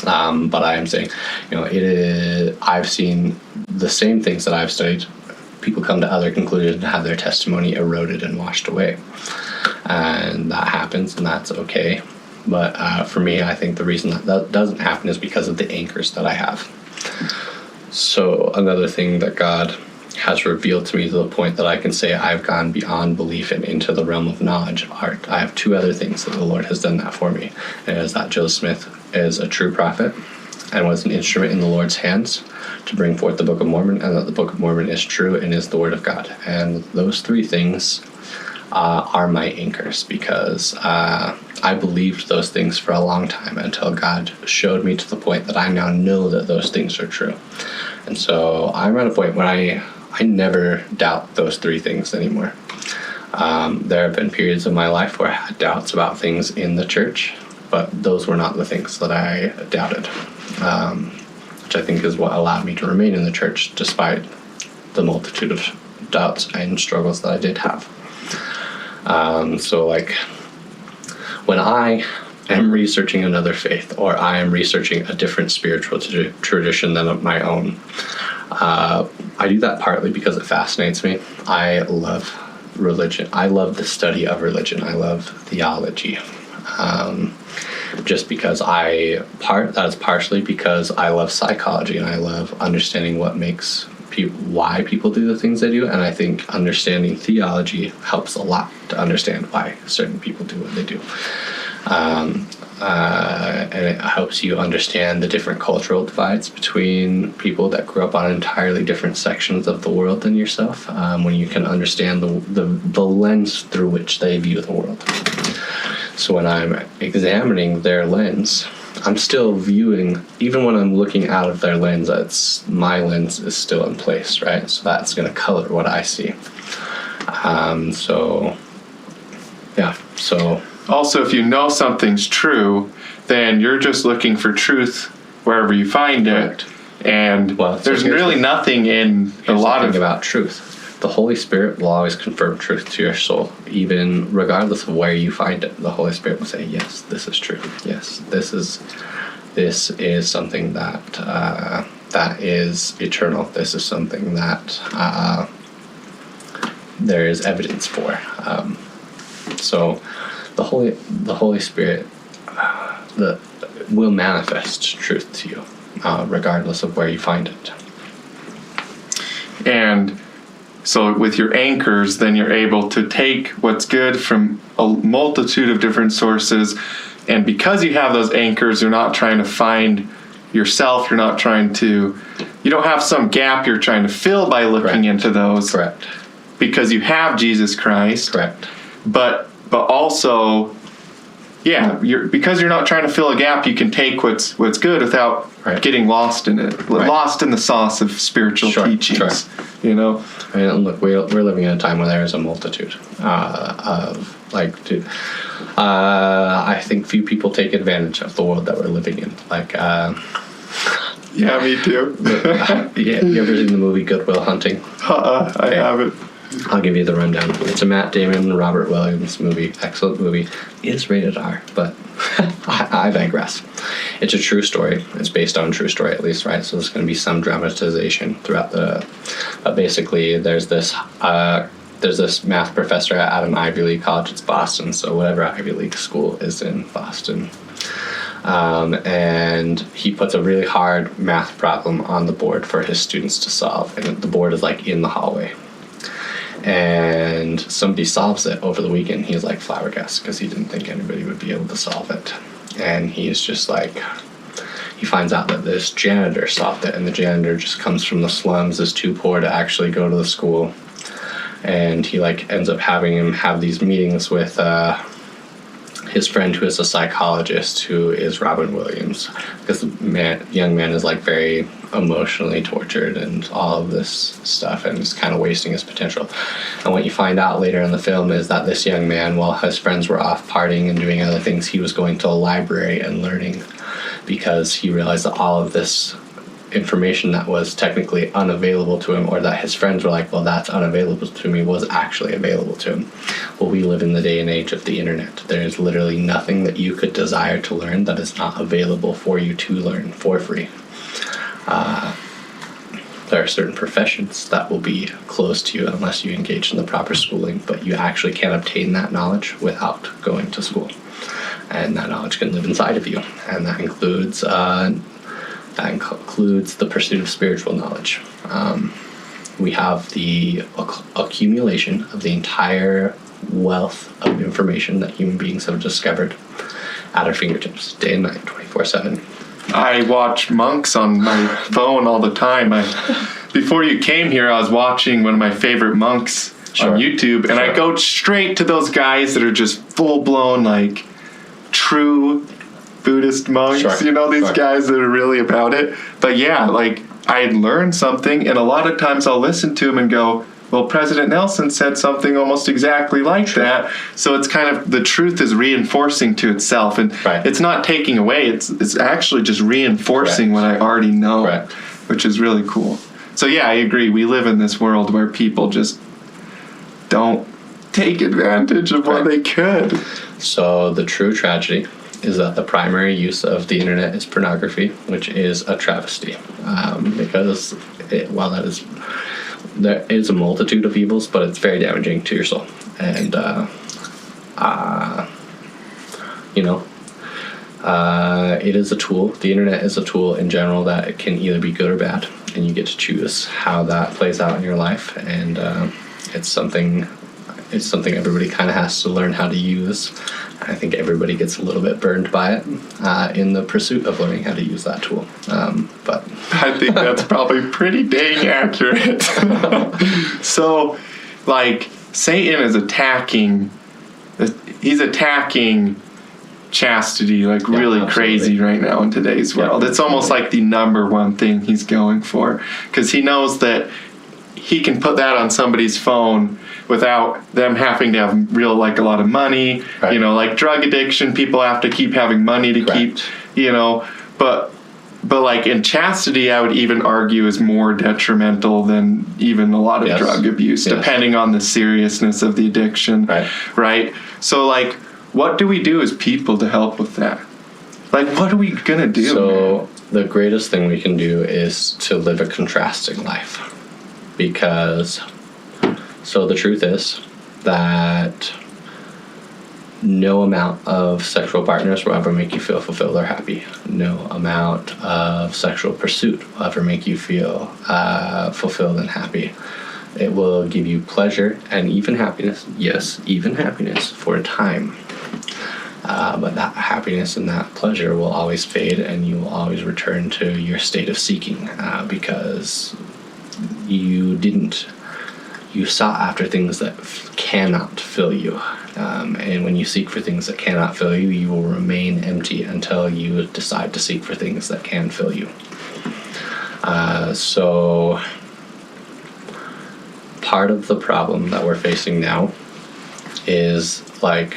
But I am saying, I've seen the same things that I've studied. People come to other conclusions and have their testimony eroded and washed away. And that happens, and that's okay. But for me, I think the reason that doesn't happen is because of the anchors that I have. So another thing that God has revealed to me to the point that I can say I've gone beyond belief and into the realm of knowledge are, I have two other things that the Lord has done that for me. And it is that Joseph Smith is a true prophet and was an instrument in the Lord's hands to bring forth the Book of Mormon, and that the Book of Mormon is true and is the Word of God. And those three things are my anchors, because I believed those things for a long time until God showed me to the point that I now know that those things are true. And so I'm at a point where I never doubt those three things anymore. There have been periods of my life where I had doubts about things in the church, but those were not the things that I doubted, which I think is what allowed me to remain in the church despite the multitude of doubts and struggles that I did have. So when I am researching another faith, or I am researching a different spiritual tradition than my own, I do that partly because it fascinates me. I love religion. I love the study of religion. I love theology. Just because that is partially because I love psychology and I love understanding what makes why people do the things they do, and I think understanding theology helps a lot to understand why certain people do what they do. And it helps you understand the different cultural divides between people that grew up on entirely different sections of the world than yourself, when you can understand the lens through which they view the world. So when I'm examining their lens, I'm still viewing, even when I'm looking out of their lens, my lens is still in place, right? So that's going to color what I see. So Also, if you know something's true, then you're just looking for truth wherever you find it. And there's really nothing in a lot of... about truth. The Holy Spirit will always confirm truth to your soul, even regardless of where you find it. The Holy Spirit will say, yes, this is true. Yes, this is something that is eternal. This is something that there is evidence for. So the Holy Spirit will manifest truth to you, regardless of where you find it. And so with your anchors, then you're able to take what's good from a multitude of different sources. And because you have those anchors, you're not trying to find yourself. You don't have some gap you're trying to fill by looking into those. Correct. Because you have Jesus Christ. Correct. But also, because you're not trying to fill a gap, you can take what's good without getting lost in it. Lost in the sauce of spiritual teachings. Sure. You know? And look, we're living in a time where there is a multitude I think few people take advantage of the world that we're living in. Yeah, me too. You ever seen the movie Good Will Hunting? I haven't. I'll give you the rundown. It's a Matt Damon, Robert Williams movie. Excellent movie. It is rated R, but I digress. It's a true story. It's based on a true story, at least, right? So there's going to be some dramatization throughout the. Basically, there's this math professor at an Ivy League college. It's Boston, so whatever Ivy League school is in Boston. And he puts a really hard math problem on the board for his students to solve, and the board is like in the hallway. And somebody solves it over the weekend. He's like flabbergasted because he didn't think anybody would be able to solve it. And he's just like, he finds out that this janitor solved it, and the janitor just comes from the slums, is too poor to actually go to the school. And he like ends up having him have these meetings with his friend who is a psychologist, who is Robin Williams, because the young man is like very emotionally tortured and all of this stuff, and is kind of wasting his potential. And what you find out later in the film is that this young man, while his friends were off partying and doing other things, he was going to a library and learning, because he realized that all of this information that was technically unavailable to him, or that his friends were like, well, that's unavailable to me, was actually available to him. Well, we live in the day and age of the internet. There is literally nothing that you could desire to learn that is not available for you to learn for free. There are certain professions that will be closed to you unless you engage in the proper schooling, but you actually can obtain that knowledge without going to school. And that knowledge can live inside of you. And that includes the pursuit of spiritual knowledge. We have the accumulation of the entire wealth of information that human beings have discovered at our fingertips, day and night, 24/7. I watch monks on my phone all the time. Before you came here, I was watching one of my favorite monks on YouTube, and I go straight to those guys that are just full-blown, like, true Buddhist monks, these guys that are really about it. But yeah, like, I learned something, and a lot of times I'll listen to them and go, well, President Nelson said something almost exactly like that. So it's kind of, the truth is reinforcing to itself, and it's not taking away, it's actually just reinforcing what I already know, which is really cool. So yeah, I agree. We live in this world where people just don't take advantage of what they could. So the true tragedy is that the primary use of the internet is pornography, which is a travesty. Because while there is a multitude of evils, but it's very damaging to your soul. And, it is a tool. The internet is a tool in general that it can either be good or bad, and you get to choose how that plays out in your life. And it's something everybody kind of has to learn how to use. I think everybody gets a little bit burned by it in the pursuit of learning how to use that tool. But I think that's probably pretty dang accurate. So, like, Satan is attacking chastity like really crazy right now in today's world. It's almost like the number one thing he's going for, because he knows that he can put that on somebody's phone without them having to have a lot of money, like drug addiction, people have to keep having money to keep, but like in chastity, I would even argue is more detrimental than even a lot of drug abuse, depending on the seriousness of the addiction, right? So like, what do we do as people to help with that? Like, what are we gonna do? So the greatest thing we can do is to live a contrasting life. Because, so the truth is that no amount of sexual partners will ever make you feel fulfilled or happy. No amount of sexual pursuit will ever make you feel fulfilled and happy. It will give you pleasure and even happiness. Yes, even happiness for a time. But that happiness and that pleasure will always fade, and you will always return to your state of seeking because you sought after things that cannot fill you. And when you seek for things that cannot fill you, you will remain empty until you decide to seek for things that can fill you. So part of the problem that we're facing now is like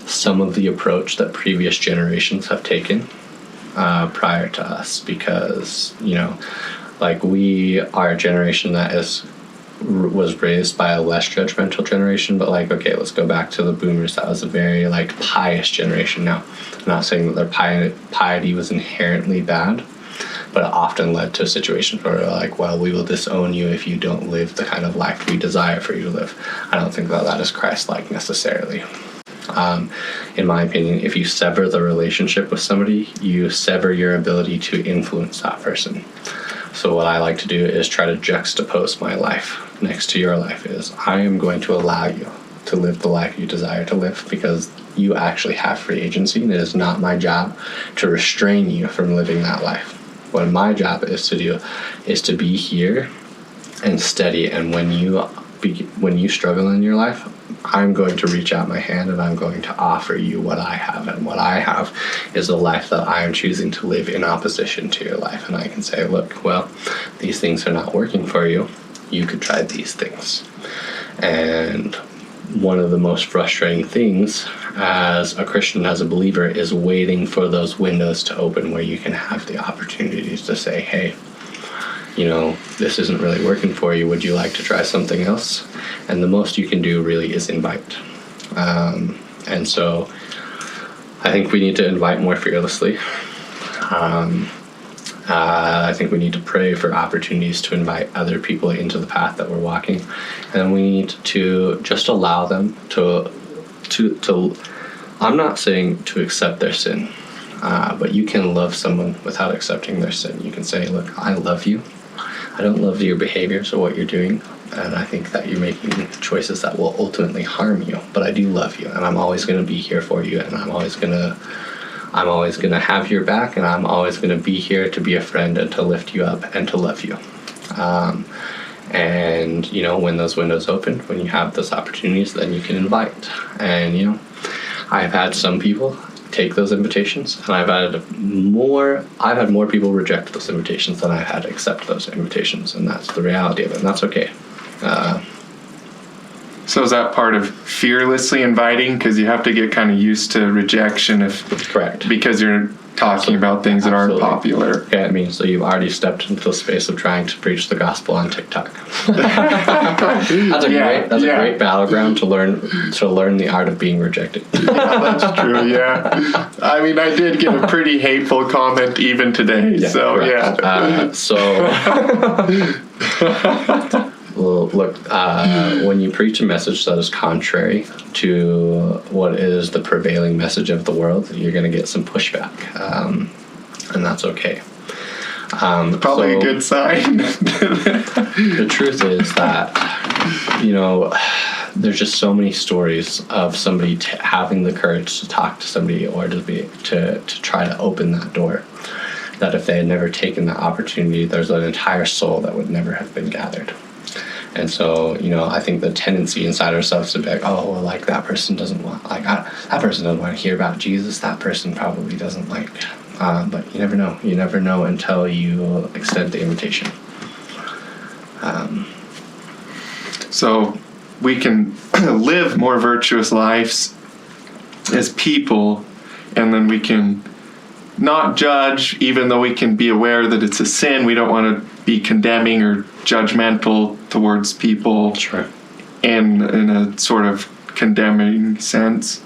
some of the approach that previous generations have taken prior to us, because like we are a generation that is was raised by a less judgmental generation, but like, okay, let's go back to the boomers. That was a very like pious generation. Now, I'm not saying that their piety was inherently bad, but it often led to situations where they're like, well, we will disown you if you don't live the kind of life we desire for you to live. I don't think that that is Christ-like necessarily. In my opinion, if you sever the relationship with somebody, you sever your ability to influence that person. So what I like to do is try to juxtapose my life next to your life. Is I am going to allow you to live the life you desire to live because you actually have free agency, and it is not my job to restrain you from living that life. What my job is to do is to be here and steady, and when you struggle in your life, I'm going to reach out my hand and I'm going to offer you what I have, and what I have is a life that I am choosing to live in opposition to your life. And I can say, look, well, these things are not working for you. You could try these things. And one of the most frustrating things as a Christian, as a believer, is waiting for those windows to open where you can have the opportunities to say, hey, you know, this isn't really working for you. Would you like to try something else? And the most you can do really is invite. And so I think we need to invite more fearlessly. I think we need to pray for opportunities to invite other people into the path that we're walking. And we need to just allow them to I'm not saying to accept their sin, but you can love someone without accepting their sin. You can say, look, I love you. I don't love your behaviors or what you're doing, and I think that you're making choices that will ultimately harm you, but I do love you, and I'm always going to be here for you, and I'm always going to have your back, and I'm always going to be here to be a friend and to lift you up and to love you. And, you know, when those windows open, when you have those opportunities, then you can invite. And, you know, I've had some people take those invitations, and I've had more people reject those invitations than I've had accept those invitations, and that's the reality of it, and that's okay. So is that part of fearlessly inviting? Because you have to get kind of used to rejection Correct. Because you're talking about things that aren't popular. Okay, I mean, so you've already stepped into the space of trying to preach the gospel on TikTok. That's a great battleground to learn the art of being rejected. Yeah, that's true. Yeah, I mean, I did get a pretty hateful comment even today. Yeah, so correct. Well, look, when you preach a message that is contrary to what is the prevailing message of the world, you're going to get some pushback, and that's okay. Probably a good sign. The truth is that, you know, there's just so many stories of somebody having the courage to talk to somebody or to try to open that door, that if they had never taken that opportunity, there's an entire soul that would never have been gathered. And so, you know, I think the tendency inside ourselves to be like, oh, well, like that person doesn't want, like that person doesn't want to hear about Jesus. That person probably doesn't like. But you never know. You never know until you extend the invitation. So we can live more virtuous lives as people, and then we can not judge, even though we can be aware that it's a sin. We don't want to be condemning or judgmental towards people. Sure. in a sort of condemning sense.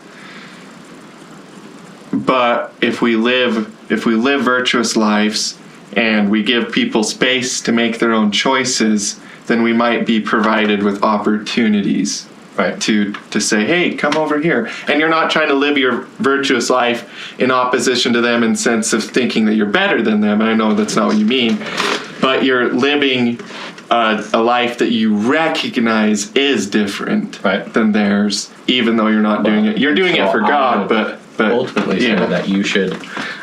But if we live virtuous lives and we give people space to make their own choices, then we might be provided with opportunities, right, to say, hey, come over here. And you're not trying to live your virtuous life in opposition to them in sense of thinking that you're better than them. And I know that's not what you mean, but you're living a life that you recognize is different than theirs, even though you're not doing it. You're doing it for God, but ultimately say that you should.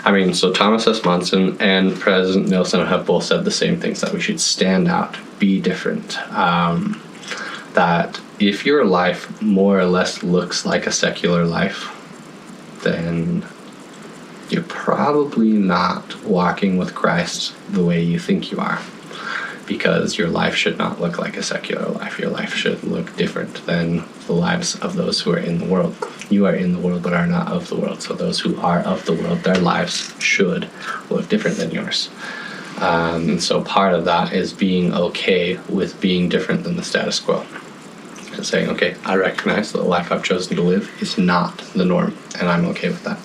I mean, so Thomas S. Monson and President Nelson have both said the same things, that we should stand out, be different. That if your life more or less looks like a secular life, then you're probably not walking with Christ the way you think you are. Because your life should not look like a secular life. Your life should look different than the lives of those who are in the world. You are in the world but are not of the world. So those who are of the world, their lives should look different than yours. And so part of that is being okay with being different than the status quo. And saying, okay, I recognize that the life I've chosen to live is not the norm, and I'm okay with that.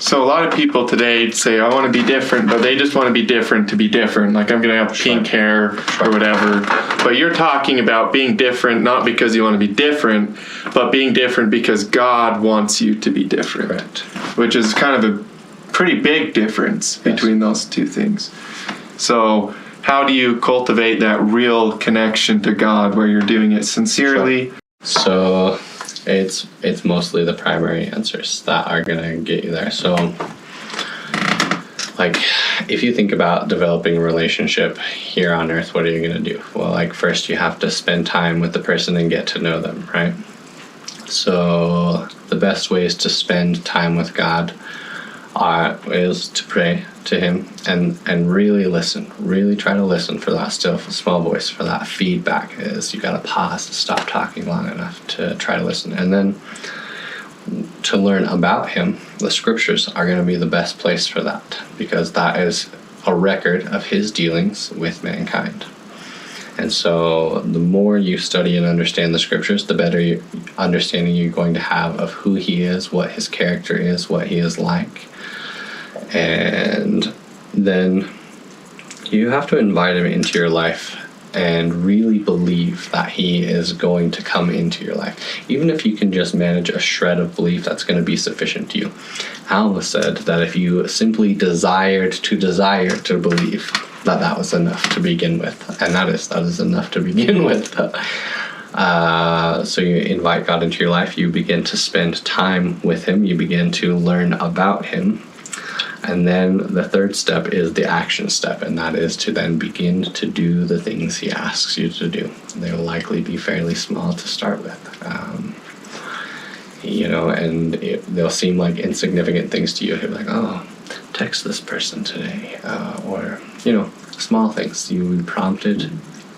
So a lot of people today say, I want to be different, but they just want to be different to be different. Like, I'm going to have pink hair or whatever. But you're talking about being different, not because you want to be different, but being different because God wants you to be different. Correct. Which is kind of a pretty big difference between those two things. So how do you cultivate that real connection to God where you're doing it sincerely? So it's mostly the primary answers that are going to get you there. So, like, if you think about developing a relationship here on earth, what are you going to do? Well, like, first you have to spend time with the person and get to know them, right? So the best ways to spend time with God is to pray to him and really listen, really try to listen for that still small voice, for that feedback. Is you got to pause, stop talking long enough to try to listen, and then to learn about him. The scriptures are going to be the best place for that, because that is a record of his dealings with mankind. And so the more you study and understand the scriptures, the better understanding you're going to have of who he is, what his character is, what he is like. And then you have to invite him into your life and really believe that he is going to come into your life. Even if you can just manage a shred of belief, that's going to be sufficient to you. Alma said that if you simply desired to believe, that was enough to begin with. And that is enough to begin with. So you invite God into your life, you begin to spend time with him, you begin to learn about him. And then the third step is the action step, and that is to then begin to do the things he asks you to do. They will likely be fairly small to start with. And they'll seem like insignificant things to you. You're like, oh, text this person today. Or small things. You will be prompted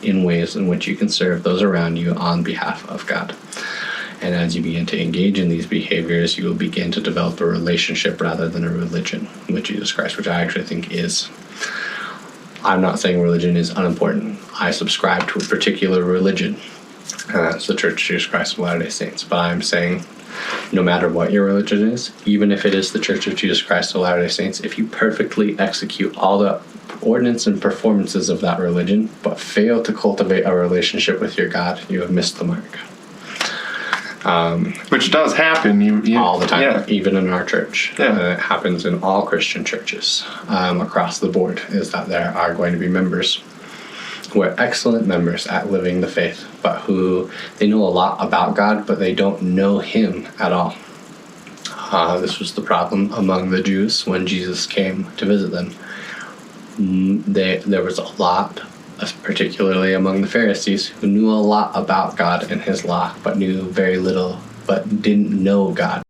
in ways in which you can serve those around you on behalf of God. And as you begin to engage in these behaviors, you will begin to develop a relationship rather than a religion with Jesus Christ, which I actually think is... I'm not saying religion is unimportant. I subscribe to a particular religion, and that's the Church of Jesus Christ of Latter-day Saints. But I'm saying no matter what your religion is, even if it is the Church of Jesus Christ of Latter-day Saints, if you perfectly execute all the ordinance and performances of that religion, but fail to cultivate a relationship with your God, you have missed the mark. Which does happen you all the time, yeah. Even in our church. Yeah. It happens in all Christian churches across the board, is that there are going to be members who are excellent members at living the faith, but who they know a lot about God, but they don't know him at all. This was the problem among the Jews when Jesus came to visit them. There was a lot, particularly among the Pharisees, who knew a lot about God and his law, but knew very little, but didn't know God.